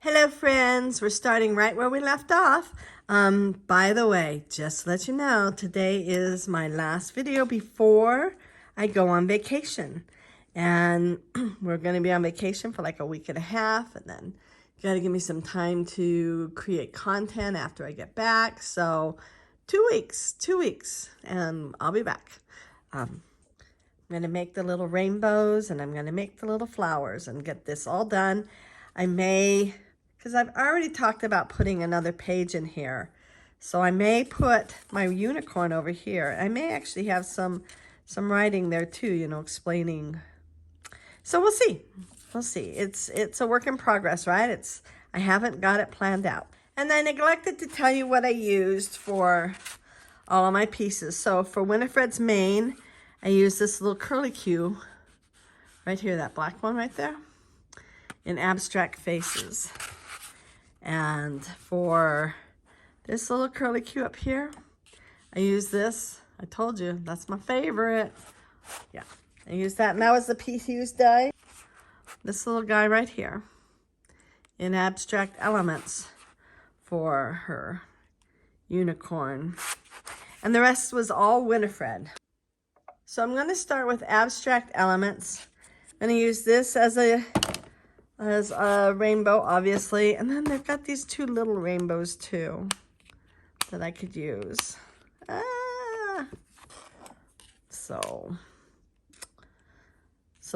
Hello friends, we're starting right where we left off. By the way, just to let you know, today is my last video before I go on vacation. And we're going to be on vacation for like a week and a half, and then you got to give me some time to create content after I get back. So 2 weeks, and I'll be back. I'm going to make the little rainbows, and I'm going to make the little flowers and get this all done. I may, because I've already talked about putting another page in here. So I may put my unicorn over here. I may actually have some writing there too, you know, explaining. So we'll see. We'll see. It's a work in progress, right? I haven't got it planned out. And I neglected to tell you what I used for all of my pieces. So for Winifred's mane, I used this little curlicue right here, that black one right there, in Abstract Faces. And for this little curlicue up here, I use this. I told you, that's my favorite. Yeah, I used that, and that was the piece used die. This little guy right here in Abstract Elements for her unicorn. And the rest was all Winifred. So I'm going to start with Abstract Elements. I'm going to use this as a rainbow, obviously. And then they've got these two little rainbows too that I could use. So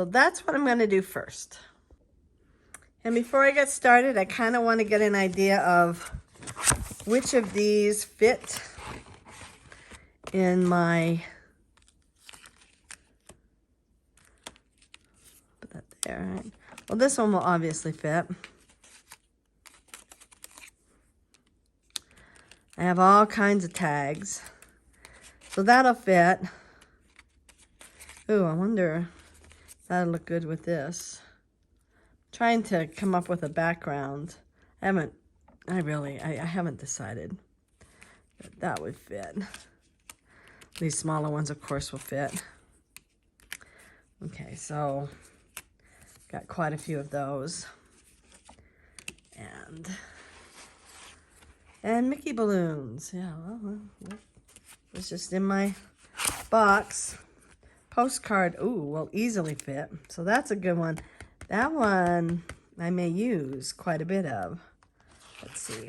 that's what I'm going to do first. And before I get started, I kind of want to get an idea of which of these fit in my, put that there, right? Well, this one will obviously fit. I have all kinds of tags, so that'll fit. Ooh, I wonder if that'll look good with this. I'm trying to come up with a background. I haven't decided, but that would fit. These smaller ones, of course, will fit. Okay, so got quite a few of those. And Mickey balloons. Yeah, well, it was just in my box. Postcard, ooh, will easily fit. So that's a good one. That one I may use quite a bit of. Let's see.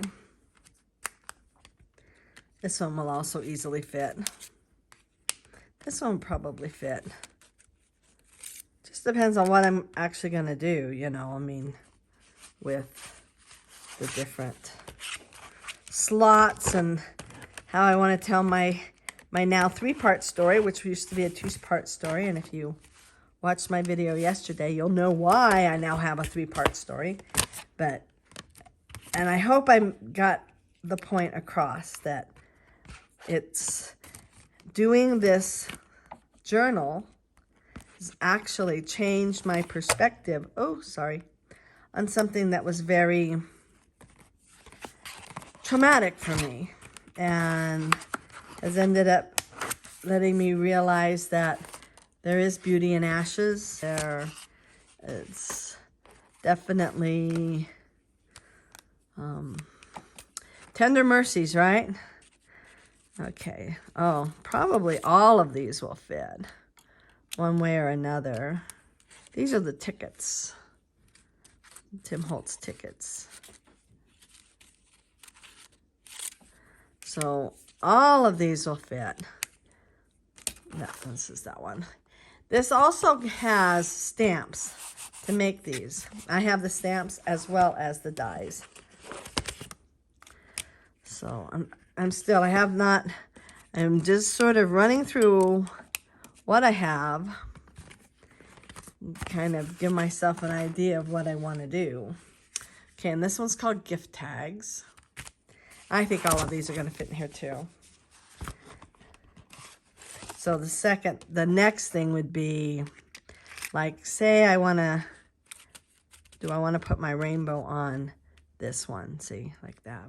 This one will also easily fit. This one will probably fit. Just depends on what I'm actually going to do, you know, I mean, with the different slots and how I want to tell my now 3-part story, which used to be a 2-part story. And if you watched my video yesterday, you'll know why I now have a 3-part story. And I hope I got the point across that it's doing this journal has actually changed my perspective, on something that was very traumatic for me, and has ended up letting me realize that there is beauty in ashes. It's definitely tender mercies, right? Okay. Oh, probably all of these will fit one way or another. These are the tickets. Tim Holtz tickets. So all of these will fit. No, this is that one. This also has stamps to make these. I have the stamps as well as the dies. So I'm just sort of running through what I have, kind of give myself an idea of what I want to do. Okay, and this one's called gift tags. I think all of these are going to fit in here too. So the next thing would be, like, say I want to put my rainbow on this one? See, like that.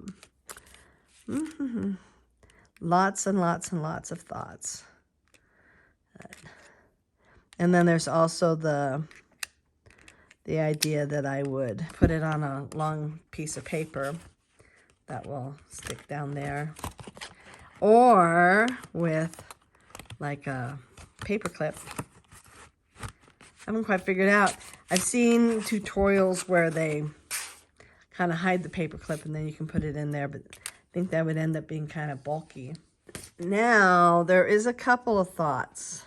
Lots and lots and lots of thoughts. And then there's also the idea that I would put it on a long piece of paper that will stick down there, or with like a paper clip. I haven't quite figured out. I've seen tutorials where they kind of hide the paper clip and then you can put it in there, but I think that would end up being kind of bulky. Now, there is a couple of thoughts.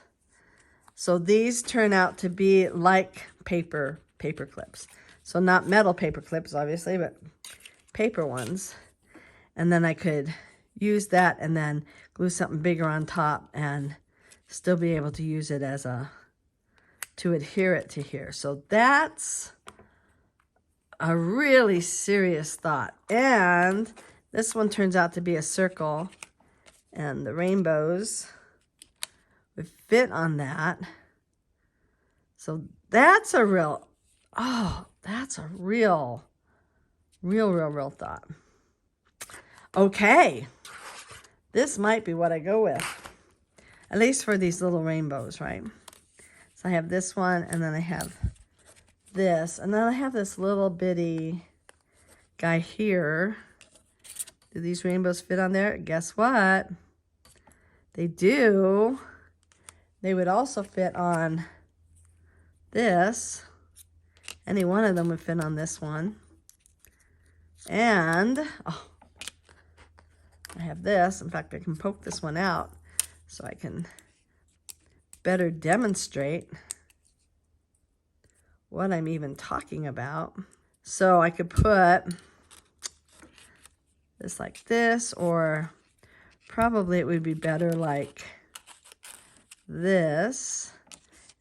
So these turn out to be like paper clips. So not metal paper clips, obviously, but paper ones. And then I could use that and then glue something bigger on top and still be able to use it as to adhere it to here. So that's a really serious thought. And this one turns out to be a circle, and the rainbows would fit on that. So that's a real, that's a real thought. Okay, this might be what I go with, at least for these little rainbows, right? So I have this one, and then I have this, and then I have this little bitty guy here. Do these rainbows fit on there? Guess what? They do. They would also fit on this. Any one of them would fit on this one. And, I have this. In fact, I can poke this one out so I can better demonstrate what I'm even talking about. So I could put this like this, or probably it would be better like this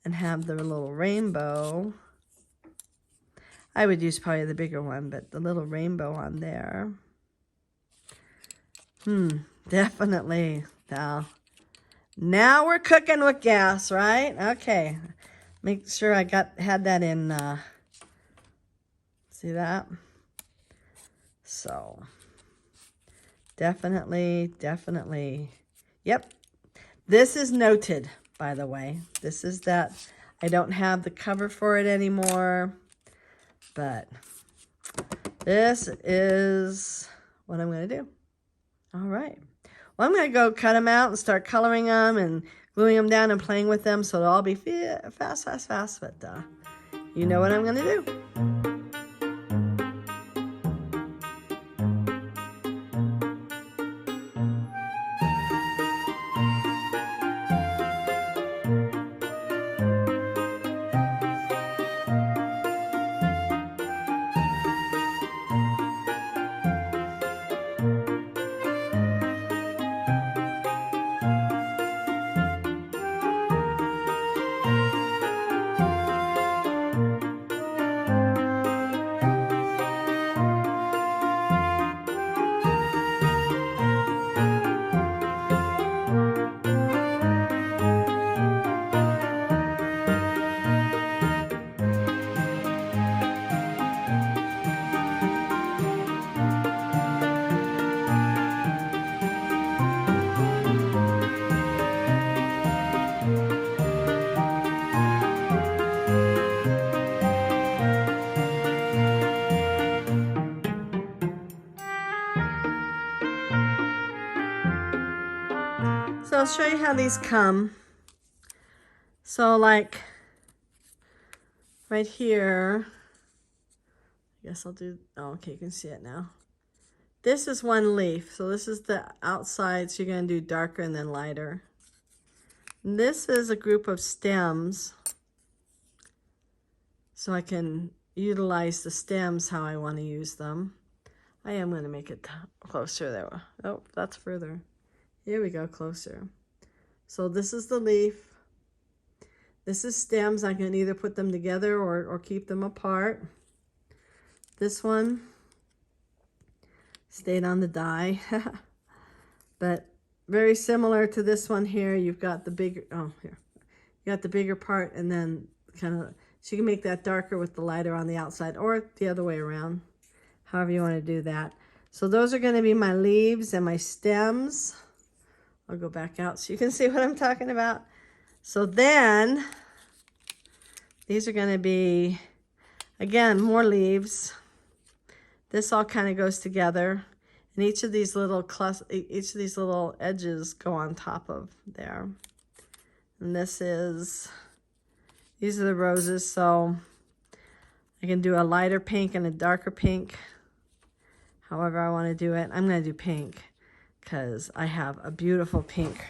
and have the little rainbow. I would use probably the bigger one, but the little rainbow on there. Definitely. Now we're cooking with gas, right? Okay. Make sure I had that in, see that? So, definitely. Yep. This is noted, by the way. This is that. I don't have the cover for it anymore, but this is what I'm going to do. All right. Well, I'm going to go cut them out and start coloring them and gluing them down and playing with them, so it'll all be fast. But you know what I'm going to do. So I'll show you how these come. So like right here, I guess I'll do, okay, you can see it now. This is one leaf. So this is the outside. So you're going to do darker and then lighter. And this is a group of stems. So I can utilize the stems how I want to use them. I am going to make it closer there. Oh, that's further. Here we go, closer. So this is the leaf. This is stems. I can either put them together or keep them apart. This one stayed on the die. But very similar to this one here. You've got the bigger, here. You got the bigger part, and then kind of, so you can make that darker with the lighter on the outside, or the other way around, however you want to do that. So those are going to be my leaves and my stems. I'll go back out so you can see what I'm talking about. So then, these are going to be, Again, more leaves. This all kind of goes together. And each of these little edges go on top of there. And these are the roses, so I can do a lighter pink and a darker pink. However I want to do it. I'm going to do pink because I have a beautiful pink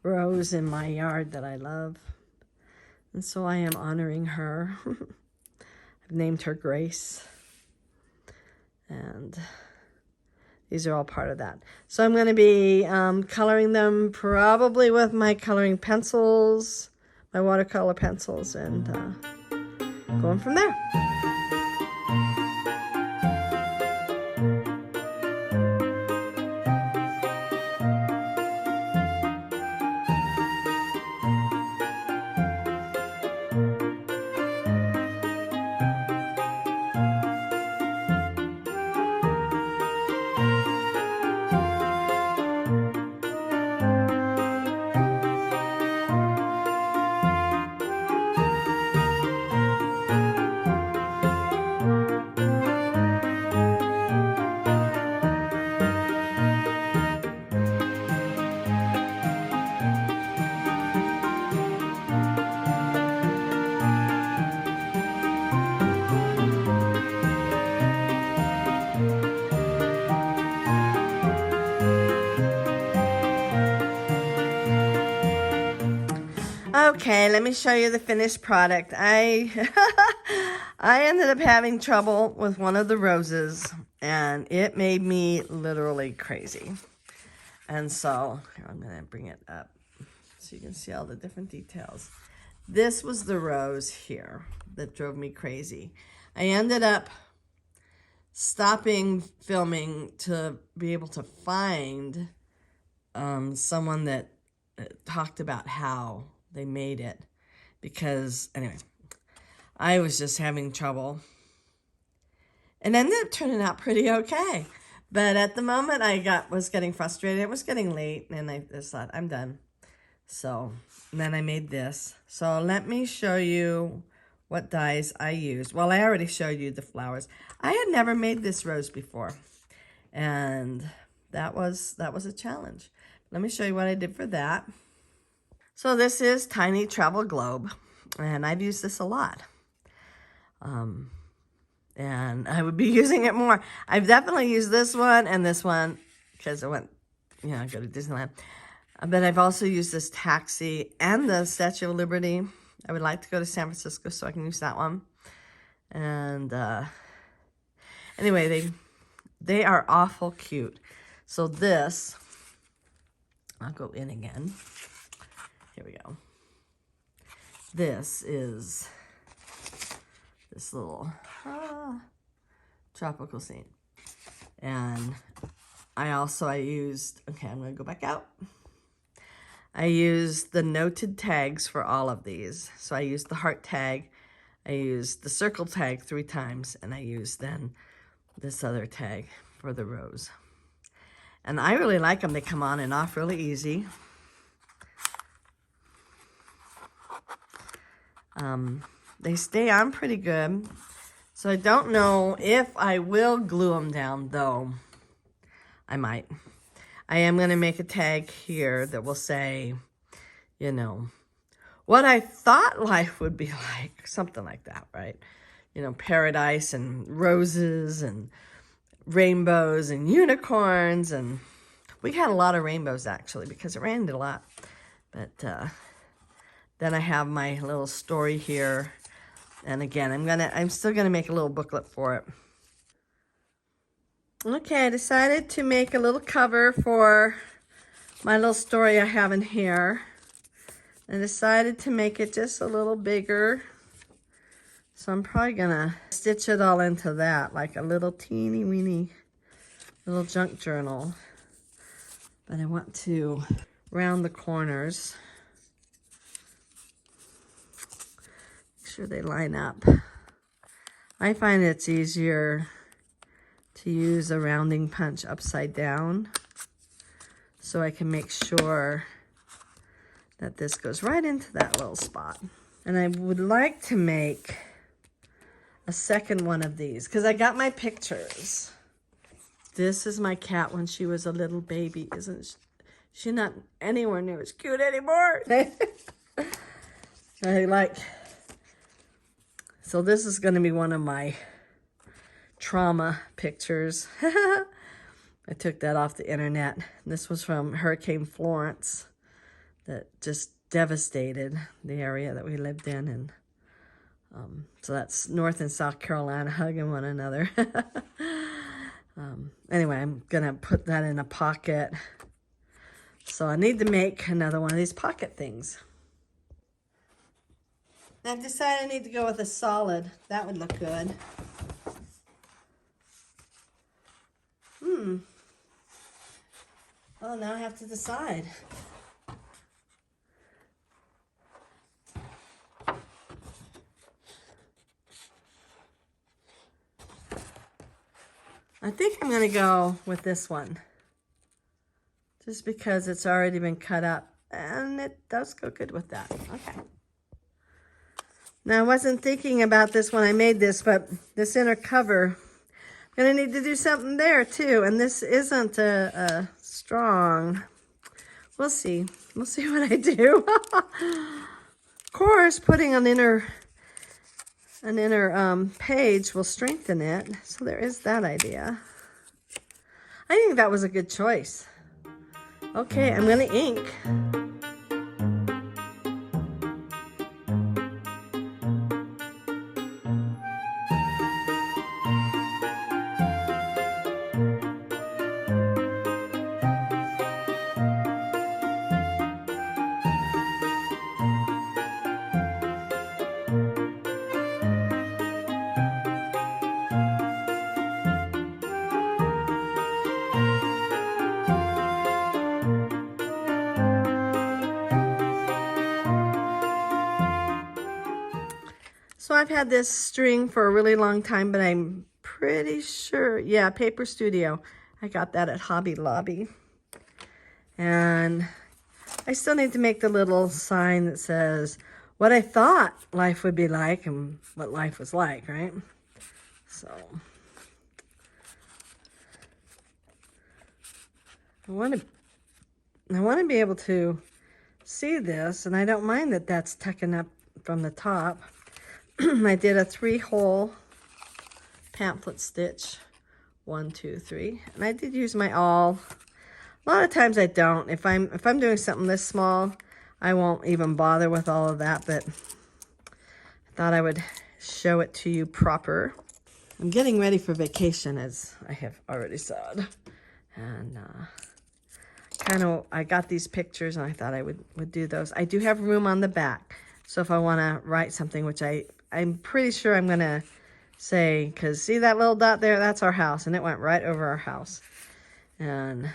rose in my yard that I love. And so I am honoring her. I've named her Grace. And these are all part of that. So I'm going to be coloring them probably with my coloring pencils, my watercolor pencils, and going from there. Okay, let me show you the finished product. I ended up having trouble with one of the roses, and it made me literally crazy. And so, here, I'm going to bring it up so you can see all the different details. This was the rose here that drove me crazy. I ended up stopping filming to be able to find someone that talked about how they made it, because anyways, I was just having trouble. And ended up turning out pretty okay. But at the moment was getting frustrated. It was getting late, and I just thought, I'm done. So then I made this. So let me show you what dyes I used. Well, I already showed you the flowers. I had never made this rose before, and that was a challenge. Let me show you what I did for that. So this is Tiny Travel Globe, and I've used this a lot. And I would be using it more. I've definitely used this one and this one because I went, I go to Disneyland. But I've also used this taxi and the Statue of Liberty. I would like to go to San Francisco so I can use that one. And anyway, they are awful cute. So this, I'll go in again. Here we go. This is this little tropical scene. And I used, okay, I'm going to go back out. I used the noted tags for all of these. So I used the heart tag, I used the circle tag 3 times, and I used then this other tag for the rose. And I really like them. They come on and off really easy. They stay on pretty good. So I don't know if I will glue them down, though. I might. I am going to make a tag here that will say, what I thought life would be like. Something like that, right? Paradise and roses and rainbows and unicorns. And we had a lot of rainbows, actually, because it rained a lot. But then I have my little story here. And again, I'm still gonna make a little booklet for it. Okay, I decided to make a little cover for my little story I have in here. I decided to make it just a little bigger. So I'm probably gonna stitch it all into that, like a little teeny weeny little junk journal. But I want to round the corners. Sure they line up. I find it's easier to use a rounding punch upside down so I can make sure that this goes right into that little spot. And I would like to make a second one of these because I got my pictures. This is my cat when she was a little baby. Isn't she not anywhere near as cute anymore? So this is going to be one of my trauma pictures. I took that off the internet. This was from Hurricane Florence that just devastated the area that we lived in. And so that's North and South Carolina hugging one another. Anyway, I'm going to put that in a pocket. So I need to make another one of these pocket things. I've decided I need to go with a solid. That would look good. Oh, now I have to decide. I think I'm going to go with this one. Just because it's already been cut up. And it does go good with that. Okay. Now, I wasn't thinking about this when I made this, but this inner cover, I'm going to need to do something there, too. And this isn't a strong. We'll see. We'll see what I do. Of course, putting an inner page will strengthen it. So there is that idea. I think that was a good choice. Okay, I'm going to ink. So I've had this string for a really long time, but I'm pretty sure, yeah, Paper Studio. I got that at Hobby Lobby. And I still need to make the little sign that says what I thought life would be like and what life was like, right? So I want to be able to see this, and I don't mind that that's tucking up from the top. I did a 3-hole pamphlet stitch, 1, 2, 3, and I did use my awl. A lot of times I don't. If I'm doing something this small, I won't even bother with all of that, but I thought I would show it to you proper. I'm getting ready for vacation, as I have already said, and I got these pictures and I thought I would do those. I do have room on the back, so if I want to write something, which I'm pretty sure I'm going to say, because see that little dot there? That's our house, and it went right over our house. And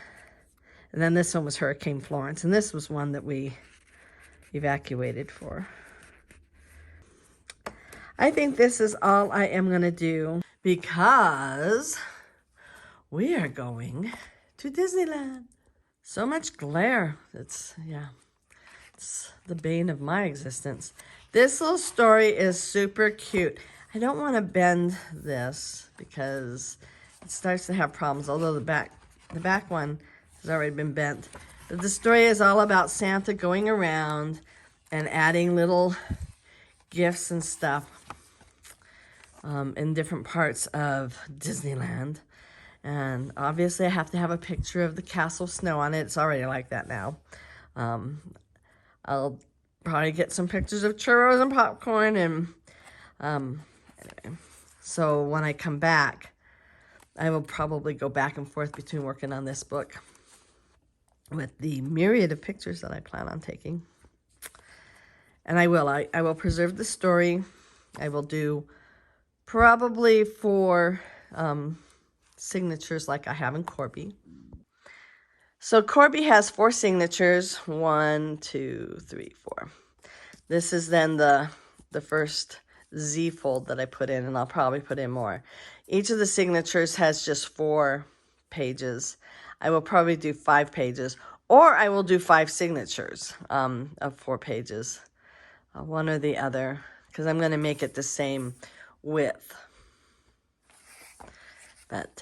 then this one was Hurricane Florence, and this was one that we evacuated for. I think this is all I am going to do because we are going to Disneyland. So much glare. It's the bane of my existence. This little story is super cute. I don't want to bend this because it starts to have problems, although the back one has already been bent. But the story is all about Santa going around and adding little gifts and stuff in different parts of Disneyland. And obviously I have to have a picture of the Castle of Snow on it. It's already like that now. I'll probably get some pictures of churros and popcorn. And anyway, so when I come back, I will probably go back and forth between working on this book with the myriad of pictures that I plan on taking. And I will preserve the story. I will do probably 4 signatures like I have in Corby. So Corby has 4 signatures, 1, 2, 3, 4. This is then the first Z fold that I put in, and I'll probably put in more. Each of the signatures has just 4 pages. I will probably do 5 pages, or I will do 5 signatures of 4 pages, one or the other, because I'm going to make it the same width. But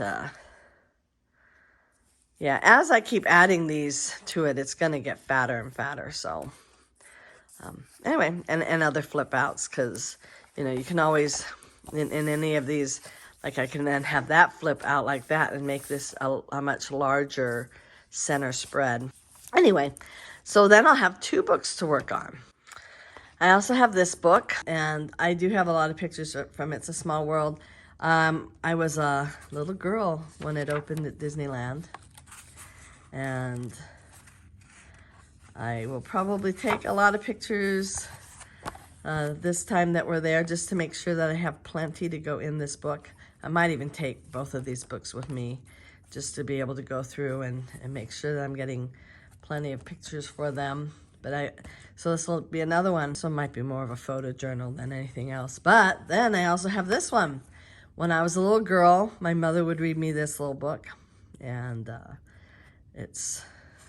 yeah, as I keep adding these to it, it's going to get fatter and fatter. So anyway, and other flip outs, because, you know, you can always, in any of these, like I can then have that flip out like that and make this a much larger center spread. Anyway, so then I'll have 2 books to work on. I also have this book, and I do have a lot of pictures from It's a Small World. I was a little girl when it opened at Disneyland, and I will probably take a lot of pictures this time that we're there, just to make sure that I have plenty to go in this book. I might even take both of these books with me, just to be able to go through and make sure that I'm getting plenty of pictures for them. But so this will be another one. So it might be more of a photo journal than anything else. But then I also have this one. When I was a little girl, my mother would read me this little book, and it's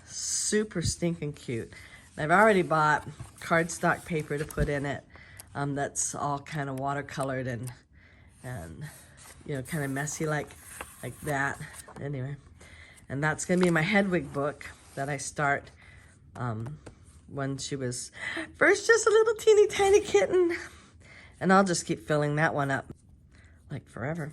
super stinking cute. And I've already bought cardstock paper to put in it. That's all kind of watercolored and you know, kind of messy like that. Anyway, and that's gonna be my Hedwig book that I start when she was first just a little teeny tiny kitten, and I'll just keep filling that one up like forever.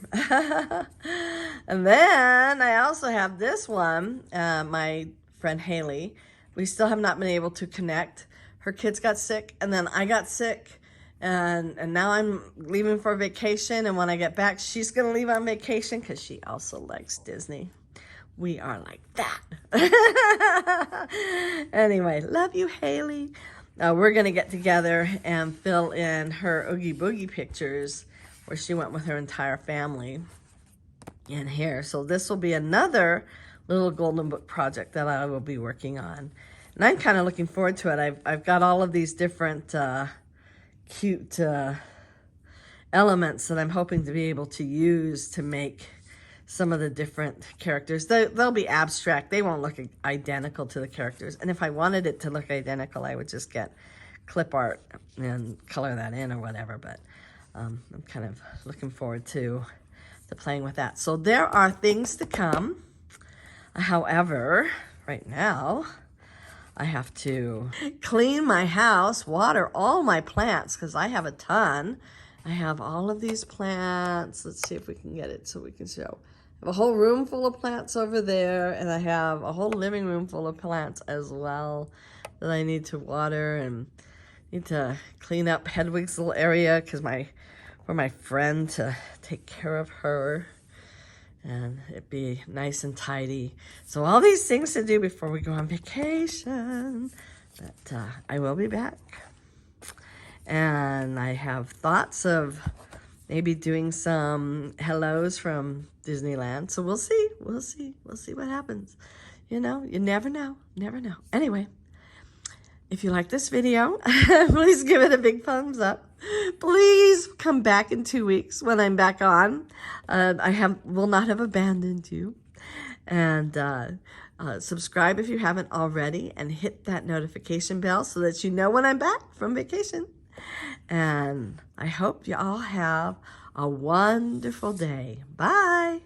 And then I also have this one, my friend Haley. We still have not been able to connect. Her kids got sick, and then I got sick, and now I'm leaving for vacation, and when I get back, she's gonna leave on vacation because she also likes Disney. We are like that. Anyway, love you, Haley. We're gonna get together and fill in her Oogie Boogie pictures where she went with her entire family in here. So this will be another little golden book project that I will be working on. And I'm kind of looking forward to it. I've got all of these different cute elements that I'm hoping to be able to use to make some of the different characters. They'll be abstract. They won't look identical to the characters. And if I wanted it to look identical, I would just get clip art and color that in or whatever. But I'm kind of looking forward to playing with that. So there are things to come. However, right now, I have to clean my house, water all my plants, because I have a ton. I have all of these plants. Let's see if we can get it so we can show. I have a whole room full of plants over there, and I have a whole living room full of plants as well that I need to water, and need to clean up Hedwig's little area because for my friend to take care of her, and it be nice and tidy. So all these things to do before we go on vacation. But I will be back. And I have thoughts of maybe doing some hellos from Disneyland. So we'll see. We'll see what happens. You know, you never know. Never know. Anyway, if you like this video, please give it a big thumbs up. Please come back in 2 weeks when I'm back on. I will not have abandoned you. And subscribe if you haven't already, and hit that notification bell so that you know when I'm back from vacation. And I hope you all have a wonderful day. Bye.